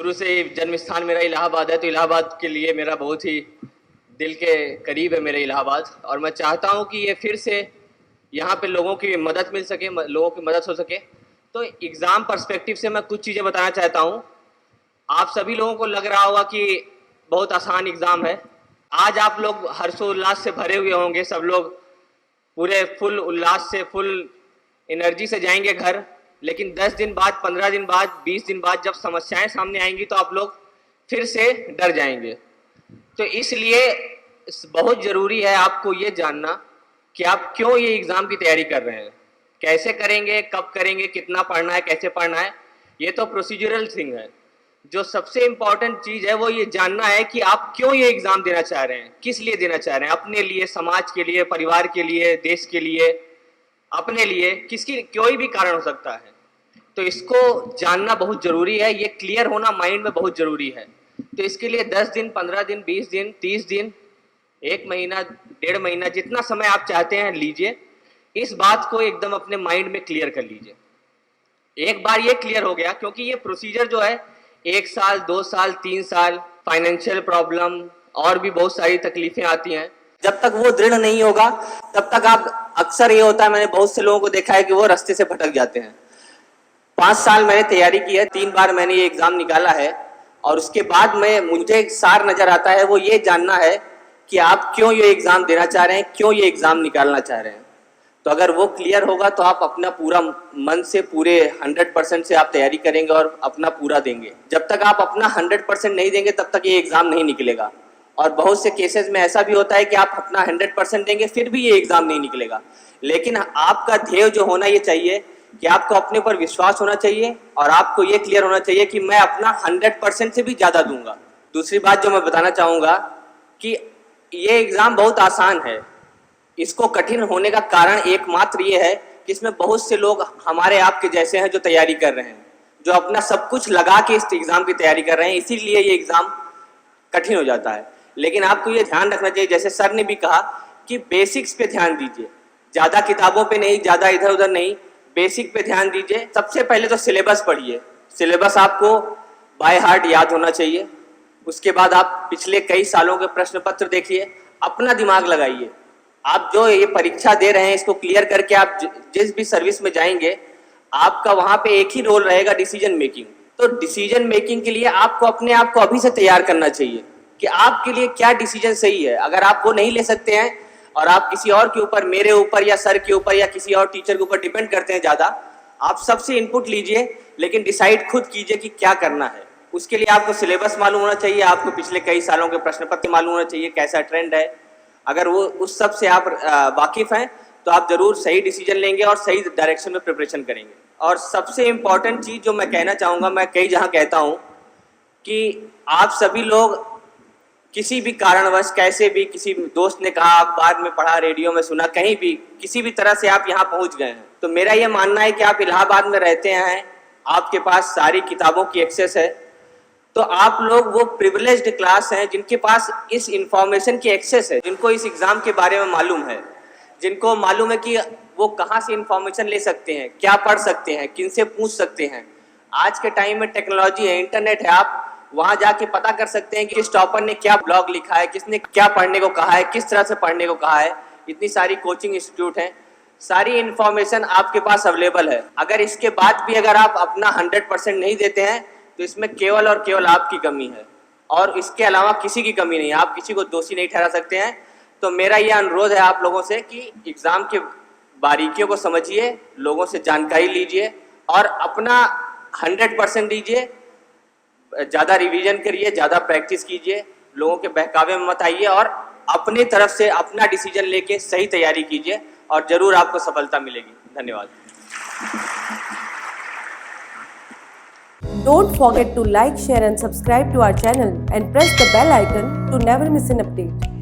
शुरू से जन्म स्थान मेरा इलाहाबाद है, तो इलाहाबाद के लिए मेरा बहुत ही दिल के करीब है मेरे इलाहाबाद। और मैं चाहता हूं कि ये फिर से यहाँ पे लोगों की मदद मिल सके, लोगों की मदद हो सके। तो एग्ज़ाम पर्सपेक्टिव से मैं कुछ चीज़ें बताना चाहता हूँ। आप सभी लोगों को लग रहा होगा कि बहुत आसान एग्ज़ाम है। आज आप लोग हर्षोल्लास से भरे हुए होंगे, सब लोग पूरे फुल उल्लास से, फुल एनर्जी से जाएंगे घर। लेकिन 10 दिन बाद, 15 दिन बाद, 20 दिन बाद जब समस्याएं सामने आएंगी तो आप लोग फिर से डर जाएंगे। तो इसलिए बहुत ज़रूरी है आपको ये जानना कि आप क्यों ये एग्ज़ाम की तैयारी कर रहे हैं, कैसे करेंगे, कब करेंगे, कितना पढ़ना है, कैसे पढ़ना है। ये तो प्रोसीजरल थिंग है। जो सबसे इम्पॉर्टेंट चीज़ है वो ये जानना है कि आप क्यों ये एग्ज़ाम देना चाह रहे हैं, किस लिए देना चाह रहे हैं, अपने लिए, समाज के लिए, परिवार के लिए, देश के लिए, अपने लिए, किसकी कोई भी कारण हो सकता है। तो इसको जानना बहुत ज़रूरी है, ये क्लियर होना माइंड में बहुत ज़रूरी है। तो इसके लिए 10 दिन, 15 दिन, 20 दिन, 30 दिन, 1 महीना, 1.5 महीना, जितना समय आप चाहते हैं लीजिए। इस बात को एकदम अपने माइंड में क्लियर कर लीजिए। एक बार ये क्लियर हो गया, क्योंकि ये प्रोसीजर जो है 1 साल, 2 साल, 3 साल, फाइनेंशियल प्रॉब्लम और भी बहुत सारी तकलीफें आती हैं। जब तक वो दृढ़ नहीं होगा तब तक आप, अक्सर ये होता है, मैंने बहुत से लोगों को देखा है कि वो रास्ते से भटक जाते हैं। 5 साल मैंने तैयारी की है, 3 बार मैंने ये एग्ज़ाम निकाला है, और उसके बाद मुझे एक सार नज़र आता है, वो ये जानना है कि आप क्यों ये एग्ज़ाम देना चाह रहे हैं, क्यों ये एग्ज़ाम निकालना चाह रहे हैं। तो अगर वो क्लियर होगा तो आप अपना पूरा मन से, पूरे 100% से आप तैयारी करेंगे और अपना पूरा देंगे। जब तक आप अपना 100% नहीं देंगे तब तक ये एग्ज़ाम नहीं निकलेगा। और बहुत से केसेस में ऐसा भी होता है कि आप अपना 100% देंगे फिर भी ये एग्ज़ाम नहीं निकलेगा। लेकिन आपका ध्येय जो होना ये चाहिए कि आपको अपने पर विश्वास होना चाहिए और आपको ये क्लियर होना चाहिए कि मैं अपना 100% से भी ज़्यादा दूंगा। दूसरी बात जो मैं बताना चाहूँगा कि ये एग्ज़ाम बहुत आसान है। इसको कठिन होने का कारण एकमात्र ये है कि इसमें बहुत से लोग हमारे आपके जैसे हैं जो तैयारी कर रहे हैं, जो अपना सब कुछ लगा के इस एग्ज़ाम की तैयारी कर रहे हैं, इसीलिए ये एग्ज़ाम कठिन हो जाता है। लेकिन आपको ये ध्यान रखना चाहिए, जैसे सर ने भी कहा, कि बेसिक्स पे ध्यान दीजिए, ज़्यादा किताबों पे नहीं, ज़्यादा इधर उधर नहीं, बेसिक पे ध्यान दीजिए। सबसे पहले तो सिलेबस पढ़िए। सिलेबस आपको बाय हार्ट याद होना चाहिए। उसके बाद आप पिछले कई सालों के प्रश्न पत्र देखिए, अपना दिमाग लगाइए। आप जो ये परीक्षा दे रहे हैं इसको क्लियर करके आप जिस भी सर्विस में जाएंगे, आपका वहाँ पे एक ही रोल रहेगा, डिसीजन मेकिंग। तो डिसीजन मेकिंग के लिए आपको अपने आप को अभी से तैयार करना चाहिए कि आपके लिए क्या डिसीजन सही है। अगर आप वो नहीं ले सकते हैं और आप किसी और के ऊपर, मेरे ऊपर या सर के ऊपर या किसी और टीचर के ऊपर डिपेंड करते हैं ज़्यादा, आप सबसे इनपुट लीजिए, लेकिन डिसाइड खुद कीजिए कि क्या करना है। उसके लिए आपको सिलेबस मालूम होना चाहिए, आपको पिछले कई सालों के प्रश्न पत्र मालूम होना चाहिए, कैसा ट्रेंड है। अगर वो उस सब से आप वाकिफ़ हैं तो आप ज़रूर सही डिसीजन लेंगे और सही डायरेक्शन में प्रिपरेशन करेंगे। और सबसे इम्पॉर्टेंट चीज़ जो मैं कहना चाहूँगा, मैं कई जगह कहता हूँ कि आप सभी लोग किसी भी कारणवश, कैसे भी, किसी दोस्त ने कहा, अखबार में पढ़ा, रेडियो में सुना, कहीं भी किसी भी तरह से आप यहाँ पहुँच गए हैं, तो मेरा ये मानना है कि आप इलाहाबाद में रहते हैं, आपके पास सारी किताबों की एक्सेस है, तो आप लोग वो प्रिविलेज्ड क्लास हैं जिनके पास इस इंफॉर्मेशन की एक्सेस है, जिनको इस एग्ज़ाम के बारे में मालूम है, जिनको मालूम है कि वो कहाँ से इंफॉर्मेशन ले सकते हैं, क्या पढ़ सकते हैं, किन से पूछ सकते हैं। आज के टाइम में टेक्नोलॉजी है, इंटरनेट है, आप वहाँ जाके पता कर सकते हैं कि इस टॉपर ने क्या ब्लॉग लिखा है, किसने क्या पढ़ने को कहा है, किस तरह से पढ़ने को कहा है। इतनी सारी कोचिंग इंस्टीट्यूट हैं, सारी इन्फॉर्मेशन आपके पास अवेलेबल है। अगर इसके बाद भी अगर आप अपना 100% नहीं देते हैं तो इसमें केवल और केवल आपकी कमी है, और इसके अलावा किसी की कमी नहीं है। आप किसी को दोषी नहीं ठहरा सकते हैं। तो मेरा ये अनुरोध है आप लोगों से कि एग्ज़ाम के बारीकियों को समझिए, लोगों से जानकारी लीजिए और अपना 100% दीजिए। ज़्यादा रिवीजन करिए, ज़्यादा प्रैक्टिस कीजिए, लोगों के बहकावे में मत आइए और अपनी तरफ से अपना डिसीजन लेके सही तैयारी कीजिए और ज़रूर आपको सफलता मिलेगी। धन्यवाद। Don't forget to like, share and subscribe to our channel and press the bell icon to never miss an update.